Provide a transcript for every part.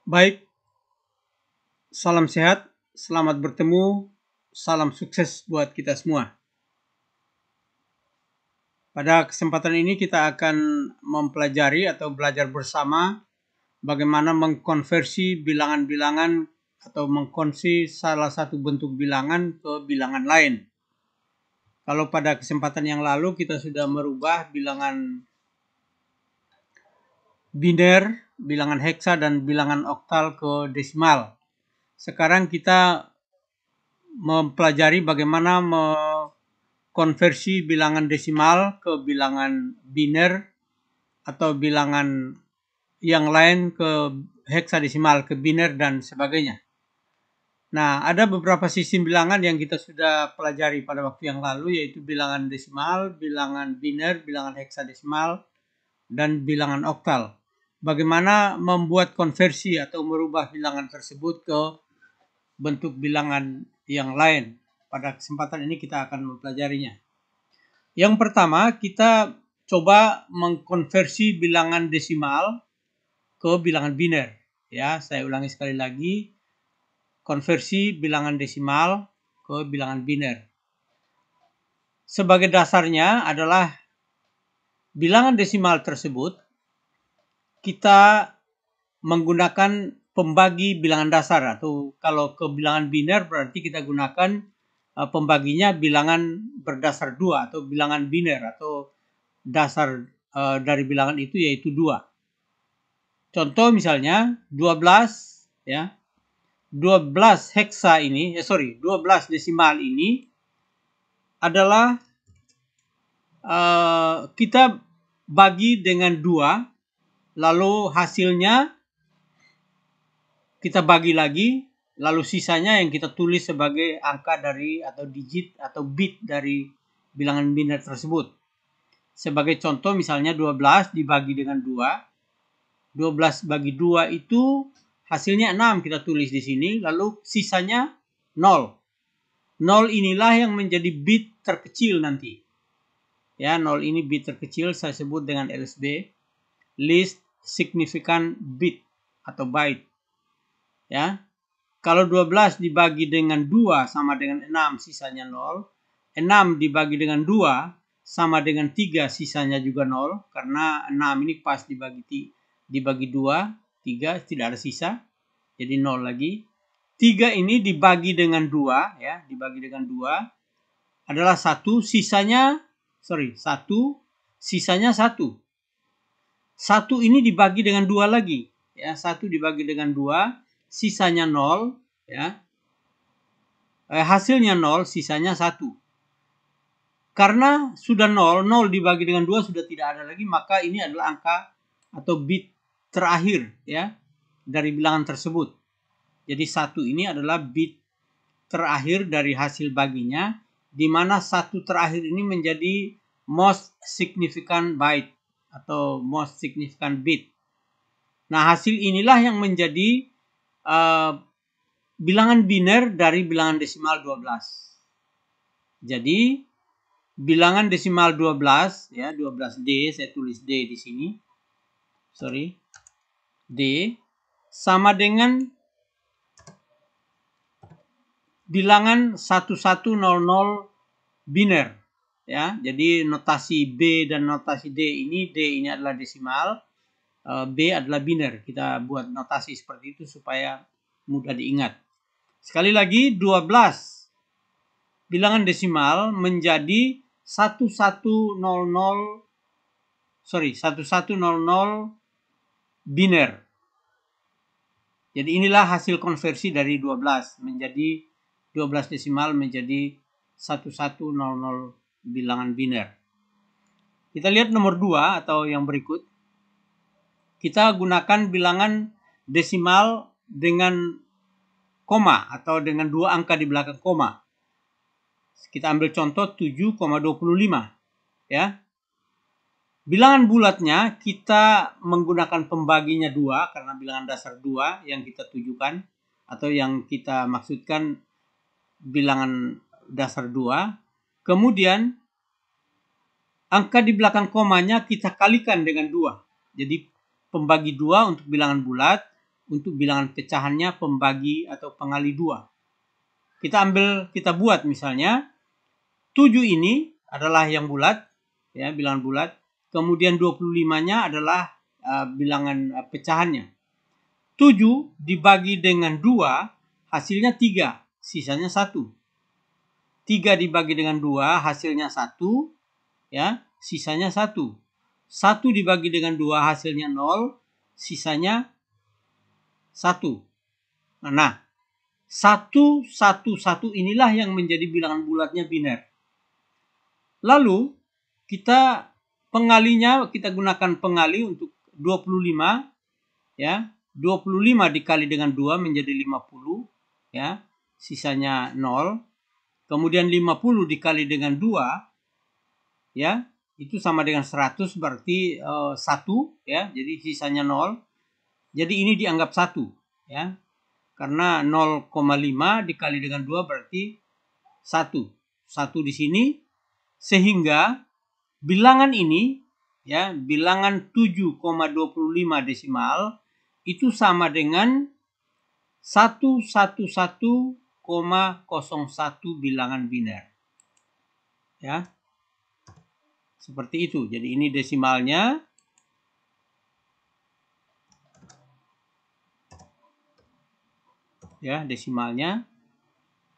Baik, salam sehat, selamat bertemu, salam sukses buat kita semua. Pada kesempatan ini kita akan mempelajari atau belajar bersama bagaimana mengkonversi bilangan-bilangan atau mengkonversi salah satu bentuk bilangan ke bilangan lain. Kalau pada kesempatan yang lalu kita sudah merubah bilangan biner, bilangan heksa, dan bilangan oktal ke desimal. Sekarang kita mempelajari bagaimana konversi bilangan desimal ke bilangan biner atau bilangan yang lain ke heksadesimal, ke biner, dan sebagainya. Nah, ada beberapa sistem bilangan yang kita sudah pelajari pada waktu yang lalu, yaitu bilangan desimal, bilangan biner, bilangan heksadesimal, dan bilangan oktal. Bagaimana membuat konversi atau merubah bilangan tersebut ke bentuk bilangan yang lain. Pada kesempatan ini kita akan mempelajarinya. Yang pertama, kita coba mengkonversi bilangan desimal ke bilangan biner. Ya, saya ulangi sekali lagi. Konversi bilangan desimal ke bilangan biner. Sebagai dasarnya adalah bilangan desimal tersebut kita menggunakan pembagi bilangan dasar, atau kalau ke bilangan biner berarti kita gunakan pembaginya bilangan berdasar 2 atau bilangan biner, atau dasar dari bilangan itu yaitu 2. Contoh misalnya 12 ya. 12 heksa ini, 12 desimal ini adalah kita bagi dengan 2, lalu hasilnya kita bagi lagi, lalu sisanya yang kita tulis sebagai angka dari atau digit atau bit dari bilangan biner tersebut. Sebagai contoh misalnya 12 dibagi dengan 2. 12 bagi 2 itu hasilnya 6 kita tulis di sini, lalu sisanya 0. 0 inilah yang menjadi bit terkecil nanti. Ya, 0 ini bit terkecil, saya sebut dengan LSB, least significant bit atau byte. Ya. Kalau 12 dibagi dengan 2 sama dengan 6, sisanya 0. 6 dibagi dengan 2 sama dengan 3, sisanya juga 0. Karena 6 ini pas dibagi 2, 3 tidak ada sisa, jadi 0 lagi. 3 ini dibagi dengan 2, ya, dibagi dengan 2 adalah 1, sisanya 1, sisanya 1. 1 ini dibagi dengan 2 lagi, ya, 1 dibagi dengan 2, sisanya 0, ya. Hasilnya 0, sisanya 1. Karena sudah 0, 0 dibagi dengan 2 sudah tidak ada lagi, maka ini adalah angka atau bit terakhir, ya, dari bilangan tersebut. Jadi 1 ini adalah bit terakhir dari hasil baginya, di mana 1 terakhir ini menjadi most significant byte atau most significant bit. Nah, hasil inilah yang menjadi bilangan biner dari bilangan desimal 12. Jadi bilangan desimal 12, ya, 12D, saya tulis D di sini. D sama dengan bilangan 1100 biner, ya. Jadi notasi B dan notasi D ini adalah desimal, B adalah biner. Kita buat notasi seperti itu supaya mudah diingat. Sekali lagi, 12 bilangan desimal menjadi 1100 biner. Jadi inilah hasil konversi dari 12 menjadi 12 desimal menjadi 1100 bilangan biner. Kita lihat nomor 2 atau yang berikut. Kita gunakan bilangan desimal dengan koma atau dengan 2 angka di belakang koma. Kita ambil contoh 7,25, ya. Bilangan bulatnya kita menggunakan pembaginya 2 karena bilangan dasar 2 yang kita tujukan atau yang kita maksudkan bilangan dasar 2. Kemudian angka di belakang komanya kita kalikan dengan 2. Jadi pembagi 2 untuk bilangan bulat, untuk bilangan pecahannya pembagi atau pengali 2. Kita buat misalnya 7 ini adalah yang bulat, ya, bilangan bulat. Kemudian 25-nya adalah bilangan pecahannya. 7 dibagi dengan 2 hasilnya 3, sisanya 1. 3 dibagi dengan 2 hasilnya 1, ya, sisanya 1. 1 dibagi dengan 2 hasilnya 0, sisanya 1. Nah, 1, 1, 1 inilah yang menjadi bilangan bulatnya biner. Lalu kita pengalinya, kita gunakan pengali untuk 25, ya. 25 dikali dengan 2 menjadi 50, ya. Sisanya 0. Kemudian 50 dikali dengan 2, ya, itu sama dengan 100, berarti 1, ya. Jadi sisanya 0. Jadi ini dianggap 1, ya. Karena 0,5 dikali dengan 2 berarti 1. 1 di sini. Sehingga bilangan ini, ya, bilangan 7,25 desimal itu sama dengan 111,01 bilangan biner. Ya. Seperti itu. Jadi ini desimalnya. Ya, desimalnya.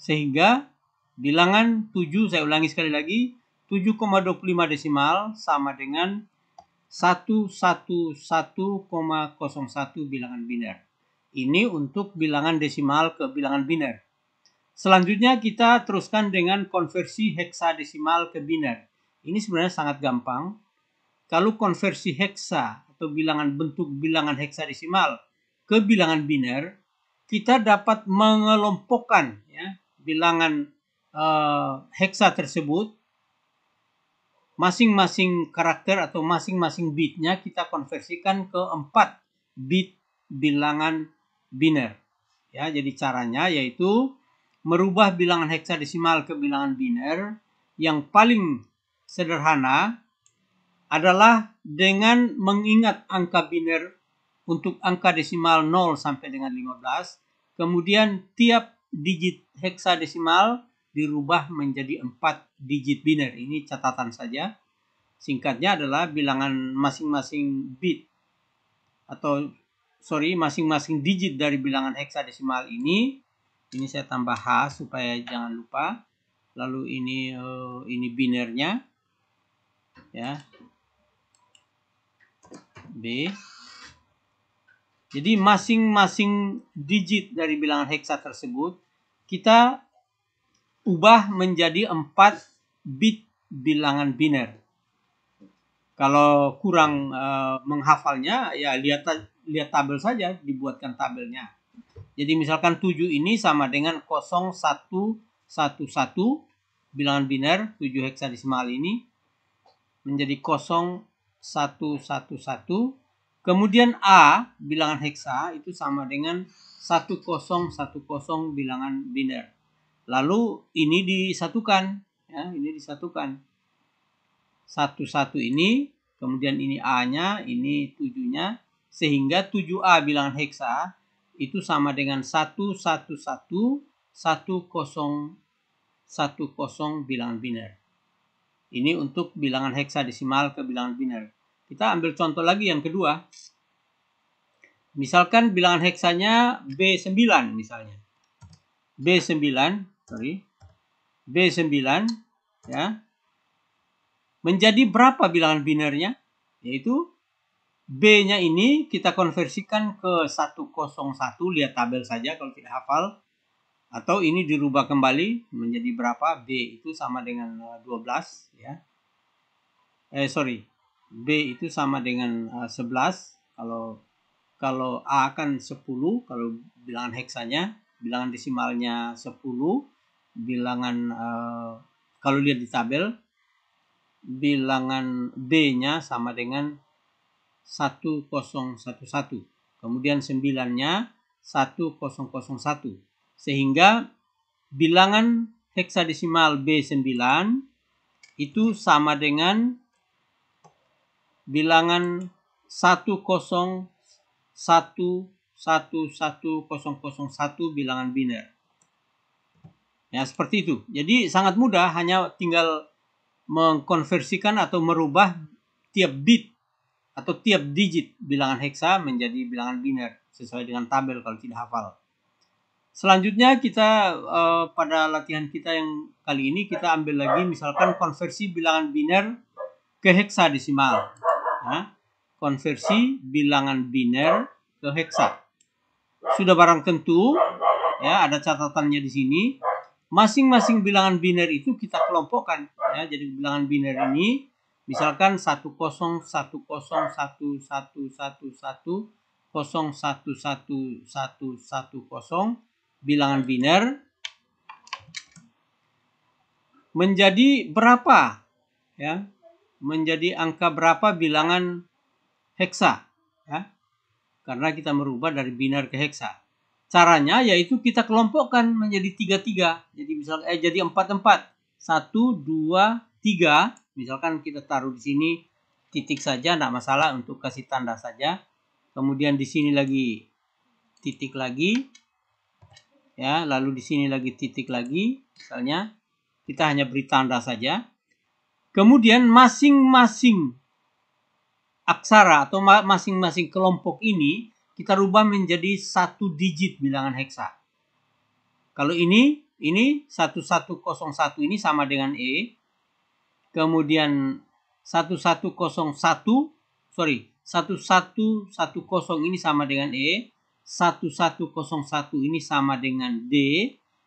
Sehingga bilangan 7, saya ulangi sekali lagi, 7,25 desimal sama dengan 111,01 bilangan biner. Ini untuk bilangan desimal ke bilangan biner. Selanjutnya kita teruskan dengan konversi heksadesimal ke biner. Ini sebenarnya sangat gampang. Kalau konversi heksa atau bentuk bilangan heksadesimal ke bilangan biner, kita dapat mengelompokkan, ya, bilangan heksa tersebut, masing-masing karakter atau masing-masing bitnya kita konversikan ke 4 bit bilangan biner. Ya, jadi caranya yaitu merubah bilangan heksadesimal ke bilangan biner. Yang paling sederhana adalah dengan mengingat angka biner untuk angka desimal 0 sampai dengan 15. Kemudian tiap digit heksadesimal dirubah menjadi 4 digit biner. Ini catatan saja. Singkatnya adalah bilangan masing-masing bit atau masing-masing digit dari bilangan heksadesimal ini saya tambah H supaya jangan lupa. Lalu ini binernya, ya, B. Jadi masing-masing digit dari bilangan heksa tersebut kita ubah menjadi 4 bit bilangan biner. Kalau kurang menghafalnya, ya lihat tabel saja, dibuatkan tabelnya. Jadi misalkan 7 ini sama dengan 0111 bilangan biner, 7 heksadesimal ini menjadi 0111. Kemudian A bilangan heksa itu sama dengan 1010 bilangan biner. Lalu ini disatukan, ya, ini disatukan. 11 ini, kemudian ini A-nya, ini 7-nya, sehingga 7A bilangan heksa itu sama dengan 1111010 bilangan biner. Ini untuk bilangan heksadesimal ke bilangan biner. Kita ambil contoh lagi yang kedua. Misalkan bilangan heksanya B9 misalnya. B9, ya. Menjadi berapa bilangan binernya? Yaitu B-nya ini kita konversikan ke 101, lihat tabel saja kalau tidak hafal. Atau ini dirubah kembali menjadi berapa? B itu sama dengan 12, ya. B itu sama dengan 11. Kalau A kan 10, kalau bilangan heksanya, bilangan desimalnya 10, bilangan kalau lihat di tabel, bilangan B-nya sama dengan 1011. Kemudian 9-nya 1001. Sehingga bilangan heksadesimal B9 itu sama dengan bilangan 1011 11001 bilangan biner. Ya, seperti itu. Jadi sangat mudah, hanya tinggal mengkonversikan atau merubah tiap bit atau tiap digit bilangan heksa menjadi bilangan biner sesuai dengan tabel kalau tidak hafal. Selanjutnya kita pada latihan kita yang kali ini kita ambil lagi misalkan konversi bilangan biner ke heksadesimal. Ya, konversi bilangan biner ke heksa. Sudah barang tentu ya, ada catatannya di sini. Masing-masing bilangan biner itu kita kelompokkan ya. Jadi bilangan biner ini misalkan 101111101110 bilangan biner menjadi berapa ya? Menjadi angka berapa bilangan heksa ya? Karena kita merubah dari biner ke heksa. Caranya yaitu kita kelompokkan menjadi 3-3. Jadi misal jadi 4-4. 1, 2, 3. Misalkan kita taruh di sini titik saja, enggak masalah, untuk kasih tanda saja. Kemudian di sini lagi titik lagi. Ya, lalu di sini lagi titik lagi. Misalnya kita hanya beri tanda saja. Kemudian masing-masing aksara atau masing-masing kelompok ini kita rubah menjadi 1 digit bilangan heksa. Kalau ini 1101 ini sama dengan E. Kemudian 1110 ini sama dengan E. 1101 ini sama dengan D.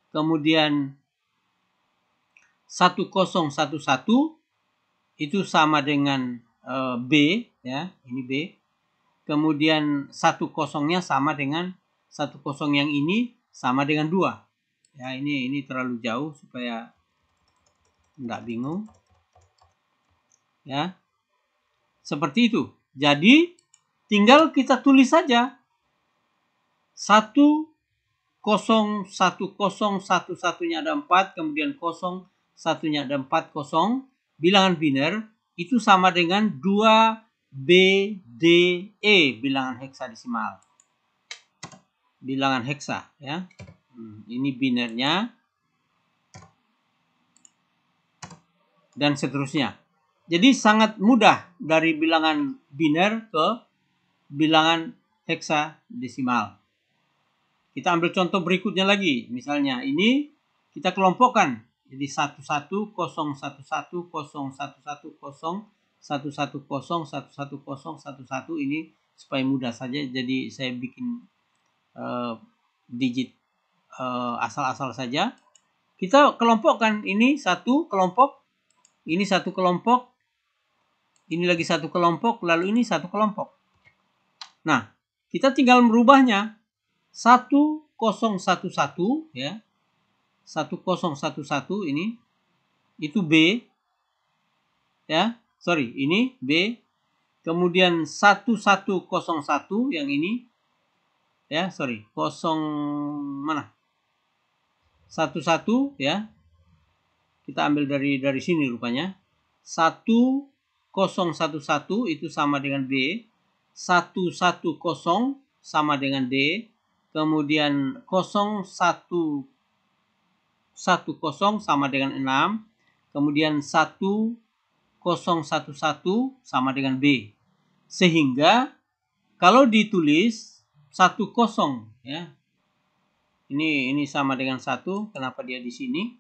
Kemudian 1011 itu sama dengan B ya, ini B. Kemudian 10-nya sama dengan 10 yang ini sama dengan 2. Ya, ini terlalu jauh supaya enggak bingung. Ya. Seperti itu. Jadi tinggal kita tulis saja 101011-nya ada 4, kemudian 01-nya ada 40. Bilangan biner itu sama dengan 2BDE bilangan heksadesimal. Bilangan heksa ya. Ini binernya dan seterusnya. Jadi sangat mudah dari bilangan biner ke bilangan heksadesimal. Kita ambil contoh berikutnya lagi. Misalnya ini kita kelompokkan. Jadi 1110111011101110 ini supaya mudah saja. Jadi saya bikin digit asal-asal saja. Kita kelompokkan, ini satu kelompok, ini satu kelompok, ini lagi satu kelompok, lalu ini satu kelompok. Nah, kita tinggal merubahnya 1011 ya. 1011 ini itu B ya. Sorry, ini B. Kemudian 1101 yang ini ya, sorry, 11 ya. Kita ambil dari sini rupanya. 1011 itu sama dengan B. 110 sama dengan D. Kemudian 0110 sama dengan 6. Kemudian 1011 sama dengan B. Sehingga kalau ditulis 10 ya. Ini sama dengan 1. Kenapa dia di sini?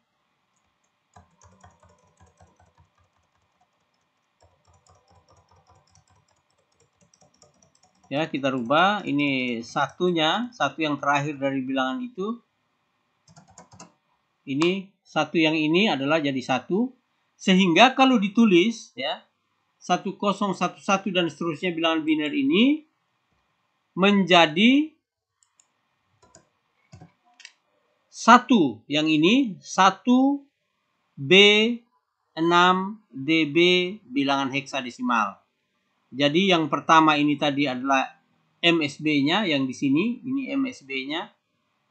Ya, kita rubah. Ini satunya, satu yang terakhir dari bilangan itu. Ini satu yang ini adalah jadi 1. Sehingga kalau ditulis ya 1011 dan seterusnya bilangan biner ini menjadi 1 yang ini 1B6DB bilangan heksadesimal. Jadi yang pertama ini tadi adalah MSB-nya yang di sini, ini MSB-nya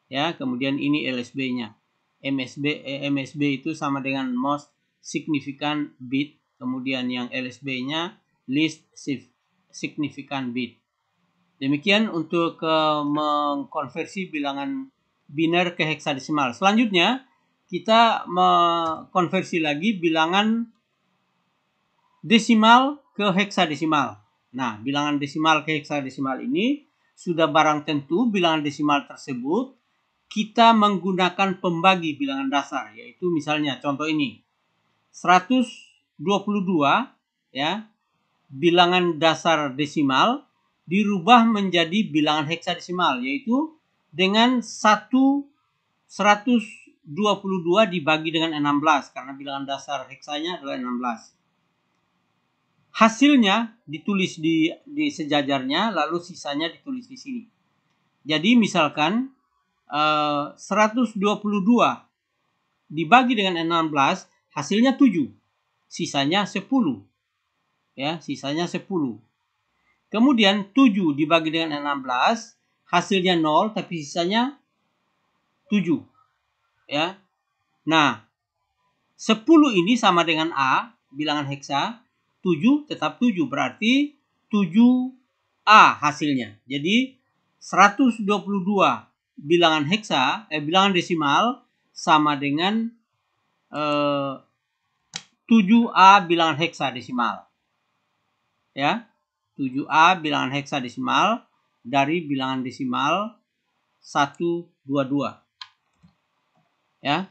ya, kemudian ini LSB-nya. MSB itu sama dengan most significant bit, kemudian yang LSB-nya least significant bit. Demikian untuk mengkonversi bilangan biner ke heksadesimal. Selanjutnya kita mengkonversi lagi bilangan desimal ke heksadesimal. Nah, bilangan desimal ke heksadesimal ini sudah barang tentu bilangan desimal tersebut kita menggunakan pembagi bilangan dasar, yaitu misalnya contoh ini 122 ya, bilangan dasar desimal dirubah menjadi bilangan heksadesimal, yaitu dengan 122 dibagi dengan 16 karena bilangan dasar heksanya adalah 16. Hasilnya ditulis di sejajarnya, lalu sisanya ditulis di sini. Jadi misalkan 122 dibagi dengan 16, hasilnya 7. Sisanya 10. Ya, sisanya 10. Kemudian 7 dibagi dengan 16, hasilnya 0 tapi sisanya 7. Ya. Nah, 10 ini sama dengan A, bilangan heksa. 7 tetap 7, berarti 7A hasilnya. Jadi 122 bilangan heksa, bilangan desimal sama dengan 7A bilangan heksadesimal. Ya, 7A bilangan heksadesimal dari bilangan desimal 122. Ya.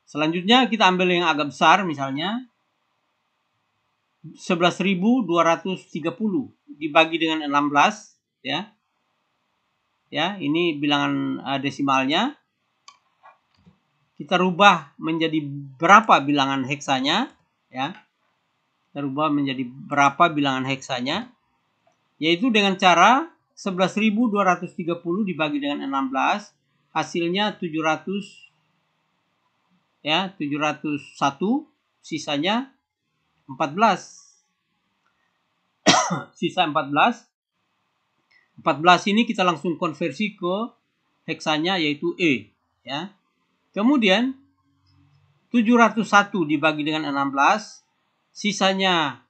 Selanjutnya kita ambil yang agak besar, misalnya 11.230 dibagi dengan 16, ya. Ya, ini bilangan desimalnya. Kita rubah menjadi berapa bilangan heksanya, ya. Kita rubah menjadi berapa bilangan heksanya, yaitu dengan cara 11.230 dibagi dengan 16, hasilnya 700, ya, 701, sisanya 14. Sisa 14. 14 ini kita langsung konversi ke heksanya, yaitu E, ya. Kemudian 701 dibagi dengan 16, sisanya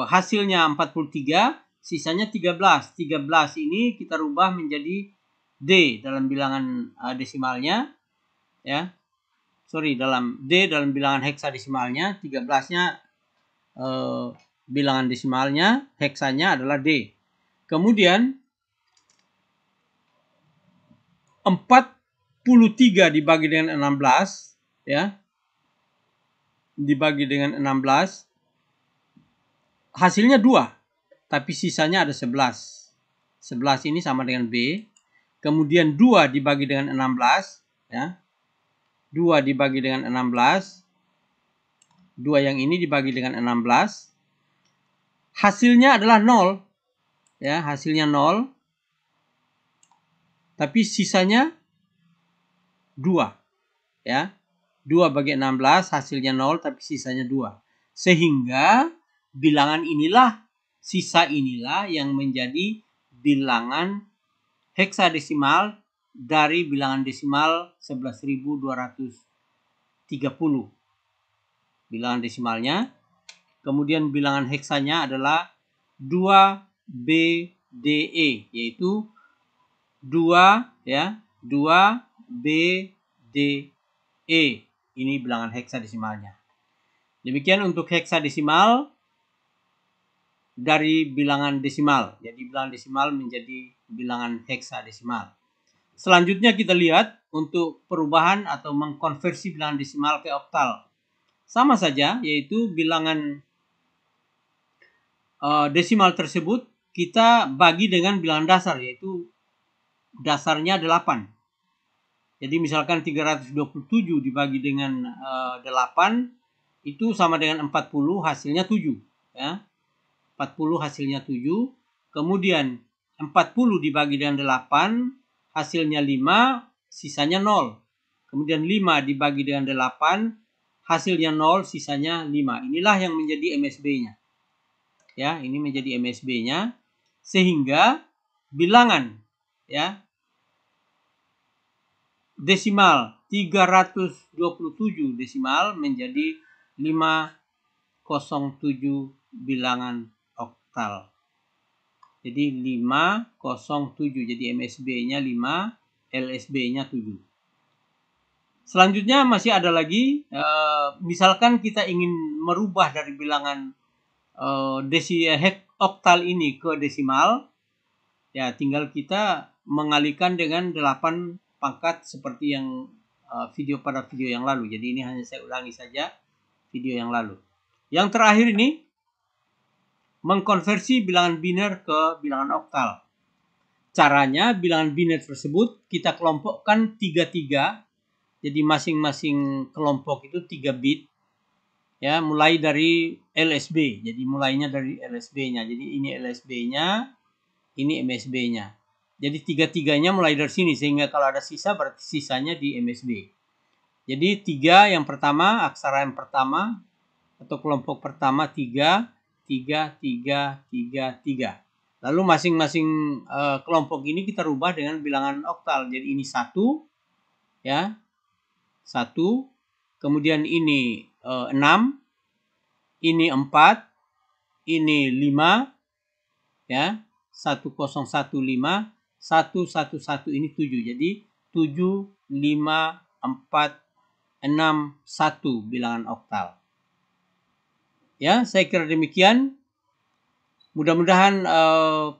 hasilnya 43, sisanya 13. 13 ini kita rubah menjadi D dalam bilangan desimalnya, ya. Sorry, dalam D dalam bilangan heksadesimalnya, 13-nya bilangan desimalnya, heksanya adalah D. Kemudian 43 dibagi dengan 16, ya. Dibagi dengan 16, hasilnya 2, tapi sisanya ada 11. 11 ini sama dengan B. Kemudian 2 dibagi dengan 16, ya. 2 dibagi dengan 16. 2 yang ini dibagi dengan 16. Hasilnya adalah 0. Ya, hasilnya 0. Tapi sisanya 2. Ya. 2 bagi 16 hasilnya 0 tapi sisanya 2. Sehingga bilangan inilah, sisa inilah yang menjadi bilangan heksadesimal dari bilangan desimal 11.230. Bilangan desimalnya. Kemudian bilangan heksanya adalah 2BDE, yaitu 2, ya, 2BDE. Ini bilangan heksadesimalnya. Demikian untuk heksadesimal dari bilangan desimal. Jadi bilangan desimal menjadi bilangan heksadesimal. Selanjutnya kita lihat untuk perubahan atau mengkonversi bilangan desimal ke oktal. Sama saja, yaitu bilangan desimal tersebut kita bagi dengan bilangan dasar, yaitu dasarnya 8. Jadi misalkan 327 dibagi dengan 8 itu sama dengan 40, hasilnya 7, ya. 40 hasilnya 7. Kemudian 40 dibagi dengan 8 hasilnya 5, sisanya 0. Kemudian 5 dibagi dengan 8 hasilnya 0, sisanya 5. Inilah yang menjadi MSB-nya. Ya, ini menjadi MSB-nya, sehingga bilangan, ya, desimal 327 desimal menjadi 507 bilangan oktal. Jadi 507. Jadi MSB-nya 5, LSB-nya 7. Selanjutnya masih ada lagi, misalkan kita ingin merubah dari bilangan oktal ini ke desimal, ya tinggal kita mengalihkan dengan 8 pangkat seperti yang pada video yang lalu. Jadi ini hanya saya ulangi saja video yang lalu. Yang terakhir ini mengkonversi bilangan biner ke bilangan oktal. Caranya bilangan biner tersebut kita kelompokkan 3-3. Jadi masing-masing kelompok itu 3 bit. Ya, mulai dari LSB. Jadi mulainya dari LSB-nya. Jadi ini LSB-nya, ini MSB-nya. Jadi 3-3-nya mulai dari sini, sehingga kalau ada sisa berarti sisanya di MSB. Jadi 3 yang pertama, aksara yang pertama atau kelompok pertama 3, 3, 3, 3, 3. Lalu masing-masing kelompok ini kita rubah dengan bilangan oktal. Jadi ini 1, ya, 1. Kemudian ini 6, ini 4, ini 5, ya, 1015, 111 ini 7. Jadi 7, 5, 4, 6, 1 bilangan oktal. Ya, saya kira demikian. Mudah-mudahan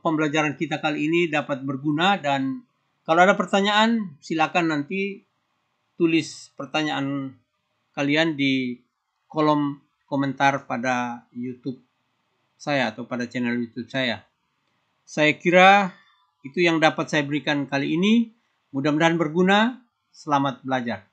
pembelajaran kita kali ini dapat berguna, dan kalau ada pertanyaan silakan nanti tulis pertanyaan kalian di kolom komentar pada YouTube saya atau pada channel YouTube saya. Saya kira itu yang dapat saya berikan kali ini. Mudah-mudahan berguna. Selamat belajar.